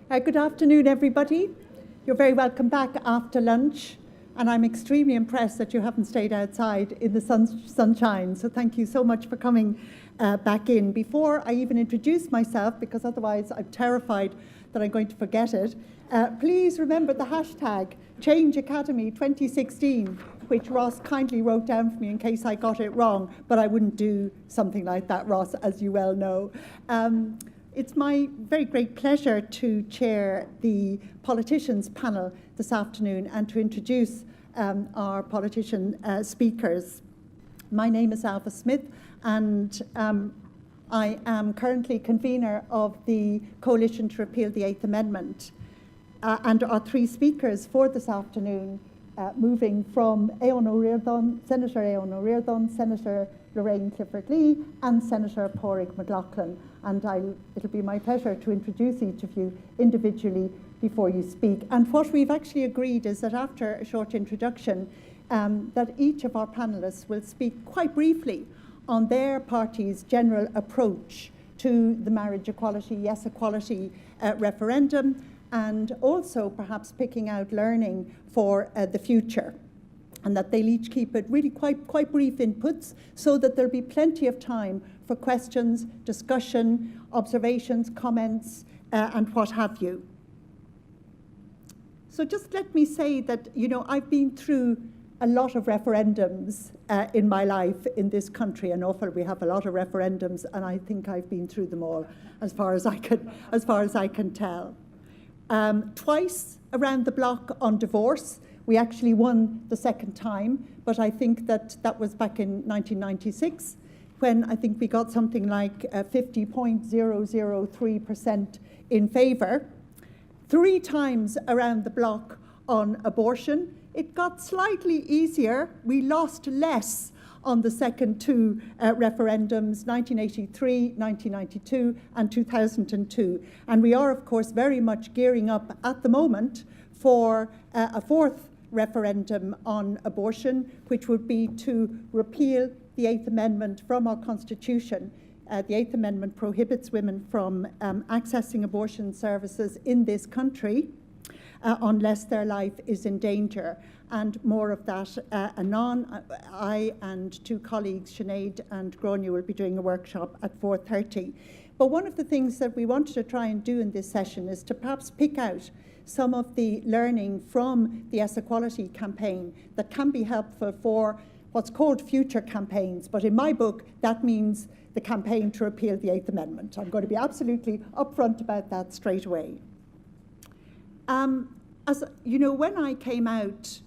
Good afternoon, everybody. You're very welcome back after lunch, and I'm extremely impressed that you haven't stayed outside in the sunshine, so thank you so much for coming back in. Before I even introduce myself, because otherwise I'm terrified that I'm going to forget it, please remember the hashtag ChangeAcademy2016, which Ross kindly wrote down for me in case I got it wrong, but I wouldn't do something like that, Ross, as you well know. It's my very great pleasure to chair the politicians panel this afternoon and to introduce our politician speakers. My name is Ailbhe Smyth, and I am currently convener of the Coalition to Repeal the Eighth Amendment. And our three speakers for this afternoon, moving from Senator Eoin O'Riordan, Senator Lorraine Clifford-Lee, and Senator Pádraig McLaughlin. And it'll be my pleasure to introduce each of you individually before you speak. And what we've actually agreed is that after a short introduction, that each of our panellists will speak quite briefly on their party's general approach to the marriage equality, yes equality referendum, and also perhaps picking out learning for the future. And that they'll each keep it really quite brief inputs so that there'll be plenty of time for questions, discussion, observations, comments, and what have you. So just let me say that, I've been through a lot of referendums in my life in this country, and often we have a lot of referendums, and I think I've been through them all as far as I can tell. Twice around the block on divorce. We actually won the second time, but I think that was back in 1996, when I think we got something like 50.003% in favour. 3 times around the block on abortion. It got slightly easier. We lost less on the second 2 referendums, 1983, 1992, and 2002. And we are, of course, very much gearing up at the moment for a 4th referendum on abortion, which would be to repeal the Eighth Amendment from our Constitution. The Eighth Amendment prohibits women from accessing abortion services in this country unless their life is in danger. And more of that anon. I and 2 colleagues, Sinead and Gráinne, will be doing a workshop at 4:30. But one of the things that we wanted to try and do in this session is to perhaps pick out some of the learning from the Yes Equality campaign that can be helpful for what's called future campaigns. But in my book, that means the campaign to repeal the Eighth Amendment. I'm going to be absolutely upfront about that straight away. As you know, when I came out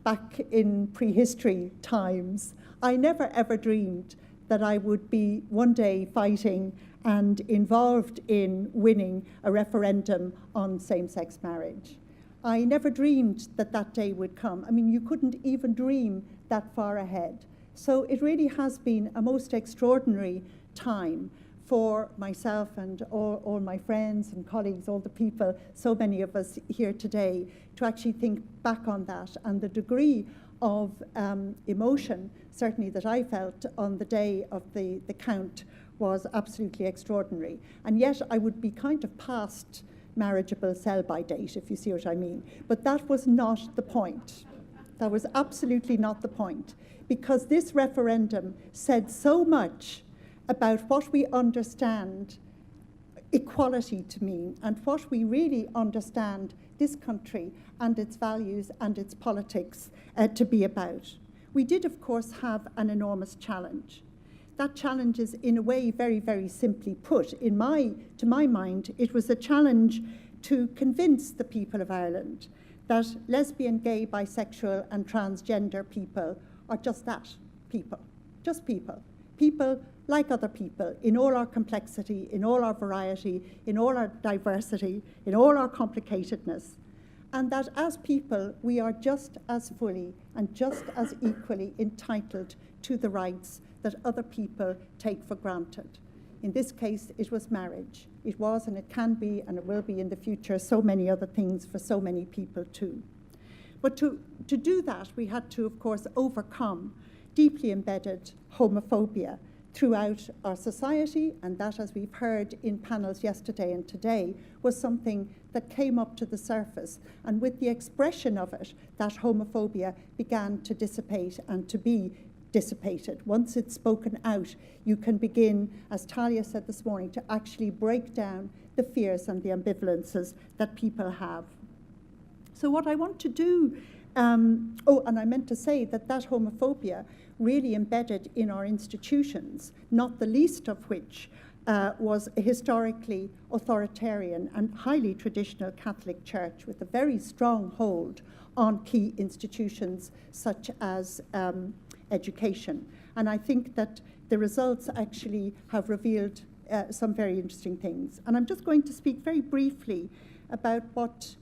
back in prehistory times, I never ever dreamed that I would be one day fighting and involved in winning a referendum on same-sex marriage. I never dreamed that that day would come. I mean, you couldn't even dream that far ahead. So it really has been a most extraordinary time for myself and all my friends and colleagues, all the people, so many of us here today, to actually think back on that and the degree of emotion, certainly that I felt on the day of the count, was absolutely extraordinary. And yet I would be kind of past marriageable sell-by date, if you see what I mean. But that was not the point. That was absolutely not the point, because this referendum said so much about what we understand equality to mean and what we really understand this country and its values and its politics to be about. We did, of course, have an enormous challenge. That challenge is, in a way, very, very simply put. To my mind, it was a challenge to convince the people of Ireland that lesbian, gay, bisexual, and transgender people are just that, people. Just people. People like other people, in all our complexity, in all our variety, in all our diversity, in all our complicatedness. And that as people, we are just as fully and just as equally entitled to the rights that other people take for granted. In this case, it was marriage. It was, and it can be, and it will be in the future, so many other things for so many people too. But to do that, we had to, of course, overcome deeply embedded homophobia throughout our society, and that, as we've heard in panels yesterday and today, was something that came up to the surface. And with the expression of it, that homophobia began to dissipate and to be dissipated. Once it's spoken out, you can begin, as Talia said this morning, to actually break down the fears and the ambivalences that people have. So what I want to do, and I meant to say that homophobia really embedded in our institutions, not the least of which was a historically authoritarian and highly traditional Catholic Church with a very strong hold on key institutions such as education. And I think that the results actually have revealed some very interesting things. And I'm just going to speak very briefly about what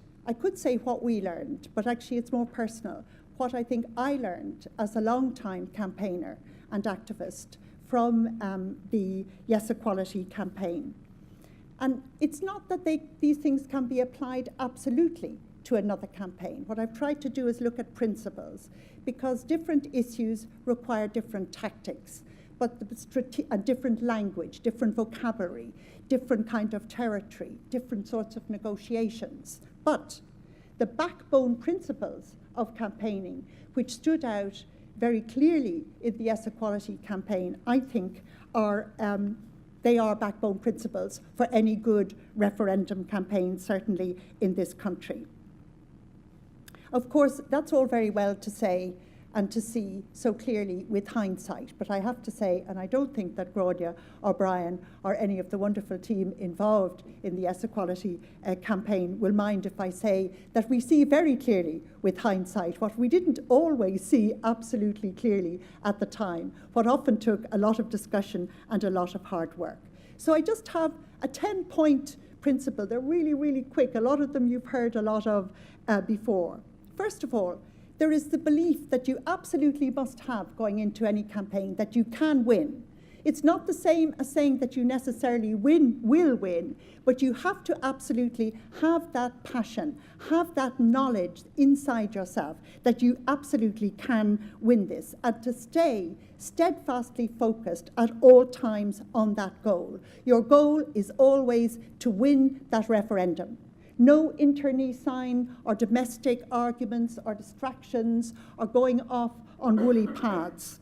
we learned, but actually it's more personal. What I think I learned as a long-time campaigner and activist from the Yes Equality campaign. And it's not that these things can be applied absolutely to another campaign. What I've tried to do is look at principles, because different issues require different tactics, but a different language, different vocabulary, different kind of territory, different sorts of negotiations. But the backbone principles of campaigning, which stood out very clearly in the Yes Equality campaign, I think they are backbone principles for any good referendum campaign, certainly in this country. Of course, that's all very well to say and to see so clearly with hindsight, but I have to say, and I don't think that Gráinne or Brian or any of the wonderful team involved in the Yes Equality campaign will mind if I say that we see very clearly with hindsight what we didn't always see absolutely clearly at the time, what often took a lot of discussion and a lot of hard work. So I just have a 10-point principle. They're really, really quick. A lot of them you've heard a lot of before. First of all, there is the belief that you absolutely must have going into any campaign, that you can win. It's not the same as saying that you necessarily will win, but you have to absolutely have that passion, have that knowledge inside yourself that you absolutely can win this, and to stay steadfastly focused at all times on that goal. Your goal is always to win that referendum. No internecine or domestic arguments or distractions or going off on woolly paths.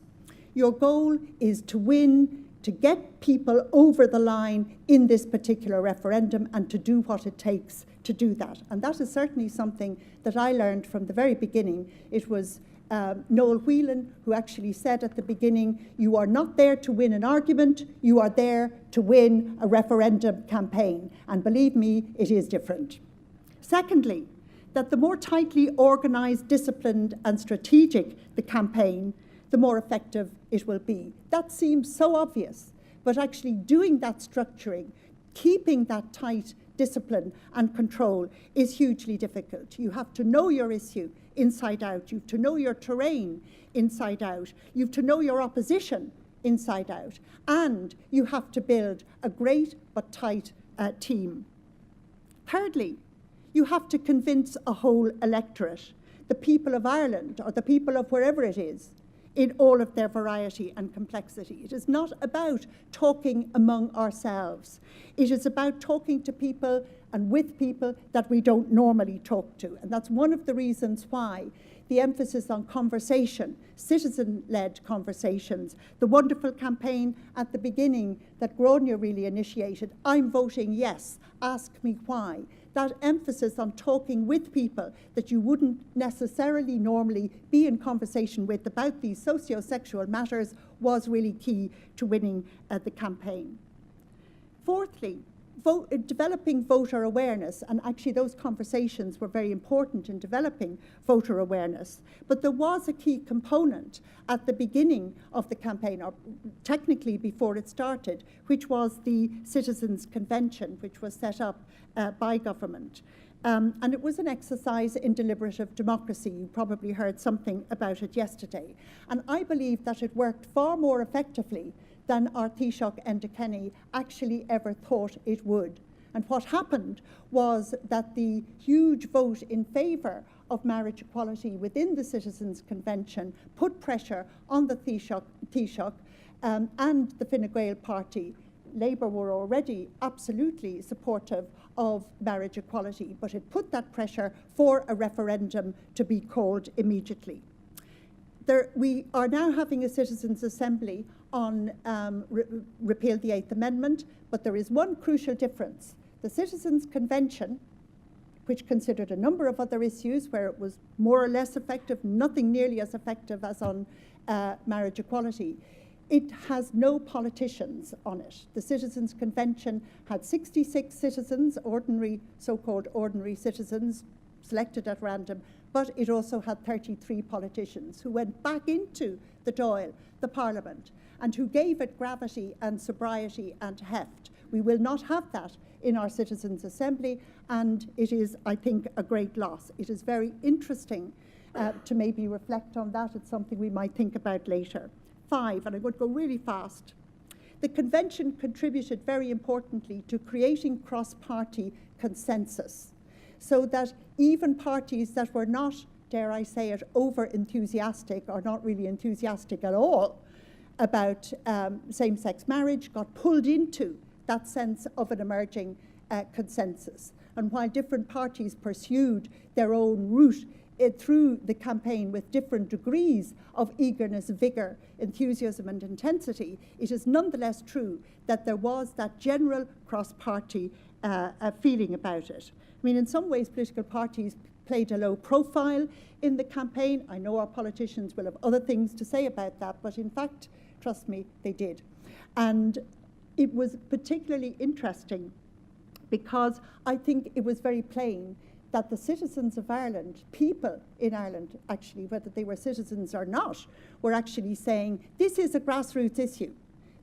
Your goal is to win, to get people over the line in this particular referendum, and to do what it takes to do that. And that is certainly something that I learned from the very beginning. It was Noel Whelan who actually said at the beginning, you are not there to win an argument, you are there to win a referendum campaign. And believe me, it is different. Secondly, that the more tightly organised, disciplined and strategic the campaign, the more effective it will be. That seems so obvious, but actually doing that structuring, keeping that tight discipline and control is hugely difficult. You have to know your issue inside out. You have to know your terrain inside out. You have to know your opposition inside out. And you have to build a great but tight team. Thirdly, you have to convince a whole electorate, the people of Ireland or the people of wherever it is, in all of their variety and complexity. It is not about talking among ourselves. It is about talking to people and with people that we don't normally talk to. And that's one of the reasons why the emphasis on conversation, citizen-led conversations, the wonderful campaign at the beginning that Gráinne really initiated, I'm voting yes, ask me why. That emphasis on talking with people that you wouldn't necessarily normally be in conversation with about these socio-sexual matters was really key to winning the campaign. Fourthly, developing voter awareness, and actually those conversations were very important in developing voter awareness, but there was a key component at the beginning of the campaign, or technically before it started, which was the Citizens' Convention, which was set up by government. And it was an exercise in deliberative democracy. You probably heard something about it yesterday. And I believe that it worked far more effectively than our Taoiseach Enda Kenny actually ever thought it would. And what happened was that the huge vote in favour of marriage equality within the Citizens' Convention put pressure on the Taoiseach and the Fine Gael party, Labour were already absolutely supportive of marriage equality, but it put that pressure for a referendum to be called immediately. We are now having a citizens' assembly on repeal the Eighth Amendment, but there is one crucial difference. The Citizens' Convention, which considered a number of other issues where it was more or less effective, nothing nearly as effective as on marriage equality, it has no politicians on it. The Citizens' Convention had 66 citizens, ordinary, so-called ordinary citizens, selected at random, but it also had 33 politicians who went back into the Dáil, the Parliament, and who gave it gravity and sobriety and heft. We will not have that in our Citizens' Assembly, and it is, I think, a great loss. It is very interesting to maybe reflect on that. It's something we might think about later. 5, and I would go really fast. The convention contributed very importantly to creating cross-party consensus, so that even parties that were not, dare I say it, over-enthusiastic or not really enthusiastic at all about same-sex marriage got pulled into that sense of an emerging consensus. And while different parties pursued their own route through the campaign with different degrees of eagerness, vigour, enthusiasm and intensity, it is nonetheless true that there was that general cross-party feeling about it. I mean, in some ways, political parties played a low profile in the campaign. I know our politicians will have other things to say about that, but in fact, trust me, they did. And it was particularly interesting because I think it was very plain that the citizens of Ireland, people in Ireland actually, whether they were citizens or not, were actually saying, this is a grassroots issue.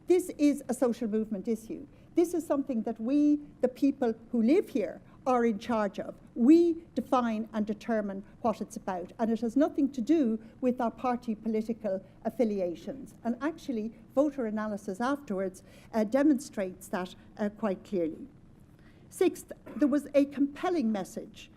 This is a social movement issue. This is something that we, the people who live here, are in charge of. We define and determine what it's about, and it has nothing to do with our party political affiliations. And actually, voter analysis afterwards demonstrates that quite clearly. 6th, there was a compelling message,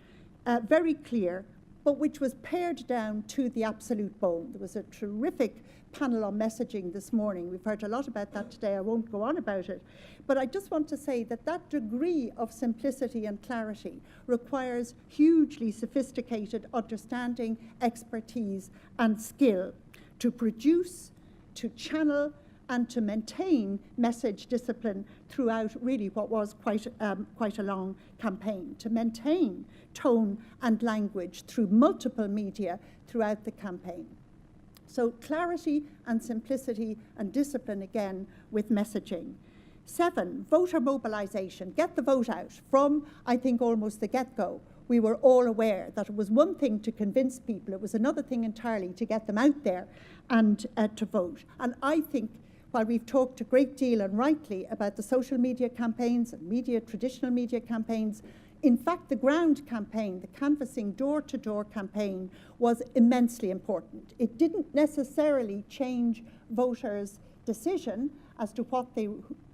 very clear, but which was pared down to the absolute bone. There was a terrific panel on messaging this morning. We've heard a lot about that today. I won't go on about it. But I just want to say that that degree of simplicity and clarity requires hugely sophisticated understanding, expertise, and skill to produce, to channel, and to maintain message discipline throughout really what was quite a long campaign, to maintain tone and language through multiple media throughout the campaign. So clarity and simplicity and discipline again with messaging. 7, voter mobilization, get the vote out. From, I think, almost the get-go, we were all aware that it was one thing to convince people, it was another thing entirely to get them out there and to vote. And I think while we've talked a great deal and rightly about the social media campaigns and traditional media campaigns, in fact, the ground campaign, the canvassing door-to-door campaign, was immensely important. It didn't necessarily change voters' decision as to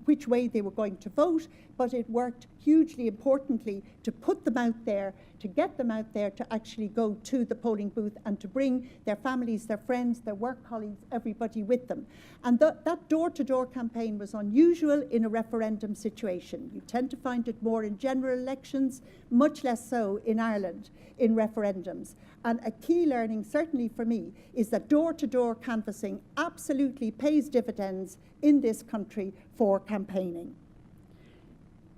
which way they were going to vote, but it worked hugely importantly to put them out there, to get them out there to actually go to the polling booth and to bring their families, their friends, their work colleagues, everybody with them. And that door-to-door campaign was unusual in a referendum situation. You tend to find it more in general elections, much less so in Ireland in referendums. And a key learning, certainly for me, is that door-to-door canvassing absolutely pays dividends in this country for campaigning.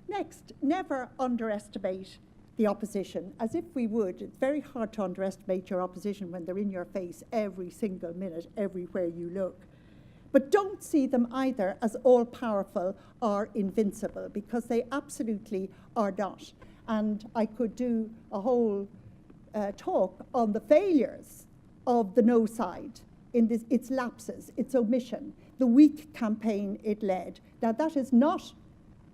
Next, never underestimate the opposition. As if we would, it's very hard to underestimate your opposition when they're in your face every single minute, everywhere you look. But don't see them either as all-powerful or invincible, because they absolutely are not. And I could do a whole talk on the failures of the no side, in its lapses, its omission, the weak campaign it led. Now, that is not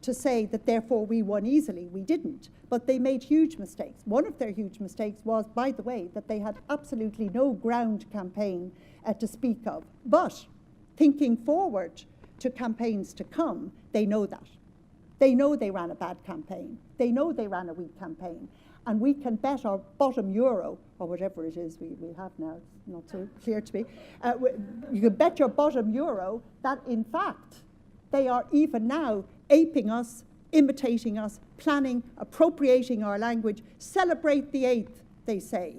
to say that therefore we won easily. We didn't, but they made huge mistakes. One of their huge mistakes was, by the way, that they had absolutely no ground campaign to speak of. But thinking forward to campaigns to come, they know that. They know they ran a bad campaign. They know they ran a weak campaign. And we can bet our bottom euro, or whatever it is we have now, it's not so clear to me, you can bet your bottom euro that, in fact, they are even now aping us, imitating us, planning, appropriating our language. Celebrate the 8th, they say.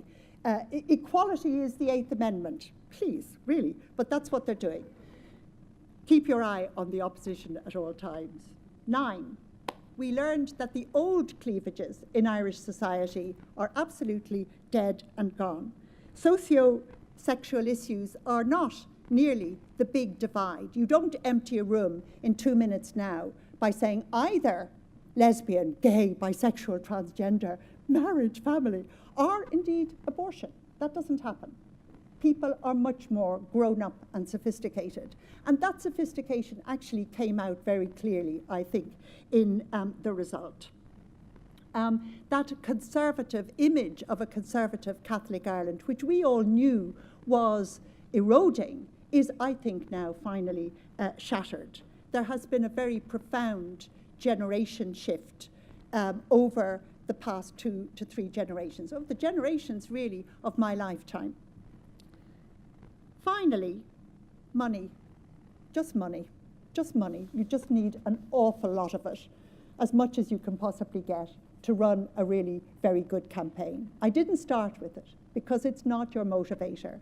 Equality is the 8th Amendment. Please, really. But that's what they're doing. Keep your eye on the opposition at all times. 9. We learned that the old cleavages in Irish society are absolutely dead and gone. Socio-sexual issues are not nearly the big divide. You don't empty a room in 2 minutes now by saying either lesbian, gay, bisexual, transgender, marriage, family, or indeed abortion. That doesn't happen. People are much more grown up and sophisticated. And that sophistication actually came out very clearly, I think, in the result. That conservative image of a conservative Catholic Ireland, which we all knew was eroding, is, I think, now finally shattered. There has been a very profound generation shift over the past 2 to 3 generations, over the generations, really, of my lifetime. Finally, money. Just money. Just money. You just need an awful lot of it, as much as you can possibly get, to run a really very good campaign. I didn't start with it, because it's not your motivator,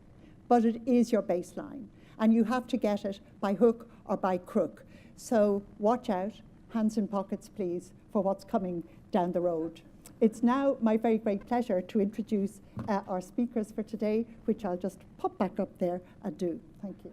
but it is your baseline, and you have to get it by hook or by crook. So watch out, hands in pockets, please, for what's coming down the road. It's now my very great pleasure to introduce our speakers for today, which I'll just pop back up there and do. Thank you.